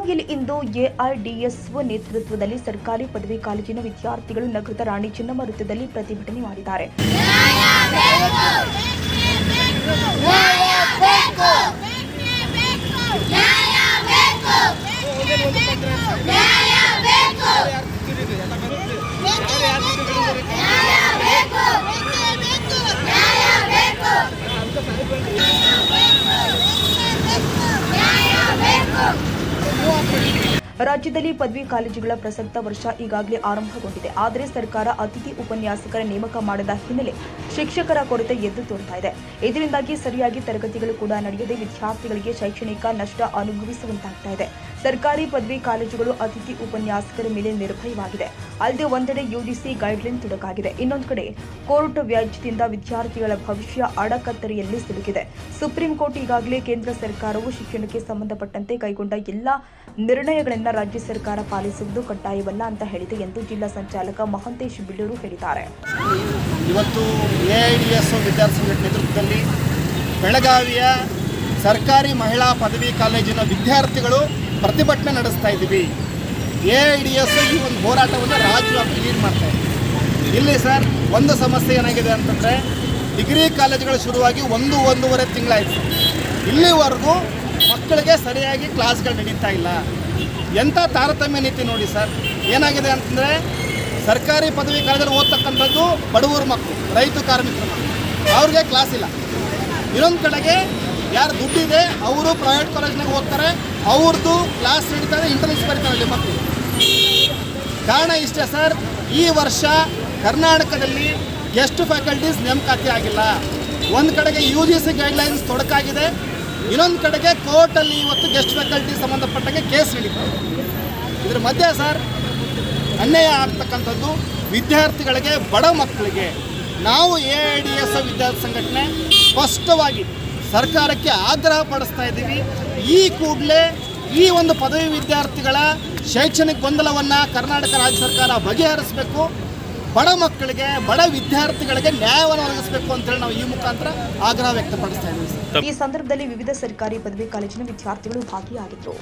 ಬೆಳಗಾವಿಯಲ್ಲಿ ಇಂದು ಎಐಡಿಎಸ್ಒ ನೇತೃತ್ವದಲ್ಲಿ ಸರ್ಕಾರಿ ಪದವಿ ಕಾಲೇಜಿನ ವಿದ್ಯಾರ್ಥಿಗಳು ನಗರದ ರಾಣಿ ಚೆನ್ನಮ್ಮ ವೃತ್ತದಲ್ಲಿ ಪ್ರತಿಭಟನೆ ಮಾಡಿದ್ದಾರೆ. ರಾಜ್ಯದಲ್ಲಿ ಪದವಿ ಕಾಲೇಜುಗಳ ಪ್ರಸಕ್ತ ವರ್ಷ ಈಗಾಗಲೇ ಆರಂಭಗೊಂಡಿದೆ. ಆದರೆ ಸರ್ಕಾರ ಅತಿಥಿ ಉಪನ್ಯಾಸಕರ ನೇಮಕ ಮಾಡದ ಹಿನ್ನೆಲೆ ಶಿಕ್ಷಕರ ಕೊರತೆ ಎದ್ದು ತೋರ್ತಾ ಇದೆ. ಇದರಿಂದಾಗಿ ಸರಿಯಾಗಿ ತರಗತಿಗಳು ಕೂಡ ನಡೆಯದೆ ವಿದ್ಯಾರ್ಥಿಗಳಿಗೆ ಶೈಕ್ಷಣಿಕ ನಷ್ಟ ಅನುಭವಿಸುವಂತಾಗ್ತಾ ಇದೆ. ಸರ್ಕಾರಿ ಪದವಿ ಕಾಲೇಜುಗಳು ಅತಿಥಿ ಉಪನ್ಯಾಸಕರ ಮೇಲೆ ನಿರ್ಭಯವಾಗಿದೆ. ಅಲ್ಲದೆ ಒಂದೆಡೆ ಯುಜಿಸಿ ಗೈಡ್ಲೈನ್ ತೊಡಕಾಗಿದೆ. ಇನ್ನೊಂದು ಕಡೆ ಕೋರ್ಟ್ ವ್ಯಾಜ್ಯದಿಂದ ವಿದ್ಯಾರ್ಥಿಗಳ ಭವಿಷ್ಯ ಅಡಕತ್ತರಿಯಲ್ಲಿ ಸಿಲುಕಿದೆ. ಸುಪ್ರೀಂ ಕೋರ್ಟ್ ಈಗಾಗಲೇ ಕೇಂದ್ರ ಸರ್ಕಾರವು ಶಿಕ್ಷಣಕ್ಕೆ ಸಂಬಂಧಪಟ್ಟಂತೆ ಕೈಗೊಂಡ ಎಲ್ಲ ನಿರ್ಣಯಗಳನ್ನು ರಾಜ್ಯ ಸರ್ಕಾರ ಪಾಲಿಸುವುದು ಕಡ್ಡಾಯವಲ್ಲ ಅಂತ ಹೇಳಿದೆ ಎಂದು ಜಿಲ್ಲಾ ಸಂಚಾಲಕ ಮಹಂತೇಶ್ ಬಿಳ್ಳೂರು ಹೇಳಿದ್ದಾರೆ. ಇವತ್ತು ಎಐಡಿಎಸ್ಒ ವಿದ್ಯಾರ್ಥಿ ಸಂಘಟನೆ ನೇತೃತ್ವದಲ್ಲಿ ಬೆಳಗಾವಿಯ ಸರ್ಕಾರಿ ಮಹಿಳಾ ಪದವಿ ಕಾಲೇಜಿನ ವಿದ್ಯಾರ್ಥಿಗಳು ಪ್ರತಿಭಟನೆ ನಡೆಸ್ತಾ ಇದ್ದೀವಿ. ಎಐಡಿಎಸ್ಒ ಈ ಒಂದು ಹೋರಾಟವನ್ನು ರಾಜ್ಯವ್ಯಾಪಿ ಲೀಡ್ ಮಾಡ್ತಾ ಇದೆ. ಇಲ್ಲಿ ಸರ್ ಒಂದು ಸಮಸ್ಯೆ ಏನಾಗಿದೆ ಅಂತಂದರೆ ಡಿಗ್ರಿ ಕಾಲೇಜುಗಳು ಶುರುವಾಗಿ ಒಂದೂವರೆ ತಿಂಗಳಾಯಿತು. ಇಲ್ಲಿವರೆಗೂ ಮಕ್ಕಳಿಗೆ ಸರಿಯಾಗಿ ಕ್ಲಾಸ್ಗಳು ನಡೀತಾ ಇಲ್ಲ. ಎಂಥ ತಾರತಮ್ಯ ನೀತಿ ನೋಡಿ ಸರ್. ಏನಾಗಿದೆ ಅಂತಂದರೆ ಸರ್ಕಾರಿ ಪದವಿ ಕಾಲೇಜಲ್ಲಿ ಓದ್ತಕ್ಕಂಥದ್ದು ಬಡವರ ಮಕ್ಕಳು, ರೈತ ಕಾರ್ಮಿಕರ ಮಕ್ಕಳು, ಅವ್ರಿಗೆ ಕ್ಲಾಸ್ ಇಲ್ಲ. ಇನ್ನೊಂದು ಕಡೆಗೆ ಯಾರು ದುಡ್ಡಿದೆ ಅವರು ಪ್ರೈವೇಟ್ ಕಾಲೇಜ್ನಾಗ ಓದ್ತಾರೆ, ಅವ್ರದ್ದು ಕ್ಲಾಸ್ ನಡೀತಾರೆ, ಇಂಟರ್ನೆಟ್ಸ್ ಬರೀತಾರೆ ಅಲ್ಲಿ ಮಕ್ಕಳು. ಕಾರಣ ಇಷ್ಟೇ ಸರ್, ಈ ವರ್ಷ ಕರ್ನಾಟಕದಲ್ಲಿ ಗೆಸ್ಟ್ ಫ್ಯಾಕಲ್ಟೀಸ್ ನೇಮಕಾತಿ ಆಗಿಲ್ಲ. ಒಂದು ಕಡೆಗೆ UGC ಗೈಡ್ಲೈನ್ಸ್ ತೊಡಕಾಗಿದೆ, ಇನ್ನೊಂದು ಕಡೆಗೆ ಕೋರ್ಟಲ್ಲಿ ಇವತ್ತು ಗೆಸ್ಟ್ ಫ್ಯಾಕಲ್ಟಿ ಸಂಬಂಧಪಟ್ಟಂಗೆ ಕೇಸ್ ನಡೀತಾರೆ. ಇದ್ರ ಮಧ್ಯೆ ಸರ್ ಅನ್ಯಾಯ ಆಗ್ತಕ್ಕಂಥದ್ದು ವಿದ್ಯಾರ್ಥಿಗಳಿಗೆ, ಬಡ ಮಕ್ಕಳಿಗೆ. ನಾವು ಎಐಡಿಎಸ್ಒ ವಿದ್ಯಾರ್ಥಿ ಸಂಘಟನೆ ಸ್ಪಷ್ಟವಾಗಿ ಸರ್ಕಾರಕ್ಕೆ ಆಗ್ರಹ ಪಡಿಸ್ತಾ ಇದ್ದೀವಿ. ಈ ಕೂಡಲೇ ಈ ಒಂದು ಪದವಿ ವಿದ್ಯಾರ್ಥಿಗಳ ಶೈಕ್ಷಣಿಕ ಗೊಂದಲವನ್ನು ಕರ್ನಾಟಕ ರಾಜ್ಯ ಸರ್ಕಾರ ಬಗೆಹರಿಸಬೇಕು. ಬಡ ಮಕ್ಕಳಿಗೆ, ಬಡ ವಿದ್ಯಾರ್ಥಿಗಳಿಗೆ ನ್ಯಾಯವನ್ನು ಒದಗಿಸಬೇಕು ಅಂತೇಳಿ ನಾವು ಈ ಮುಖಾಂತರ ಆಗ್ರಹ ವ್ಯಕ್ತಪಡಿಸ್ತಾ ಇದ್ದೀವಿ. ಈ ಸಂದರ್ಭದಲ್ಲಿ ವಿವಿಧ ಸರ್ಕಾರಿ ಪದವಿ ಕಾಲೇಜಿನ ವಿದ್ಯಾರ್ಥಿಗಳು ಭಾಗಿಯಾಗಿದ್ದರು.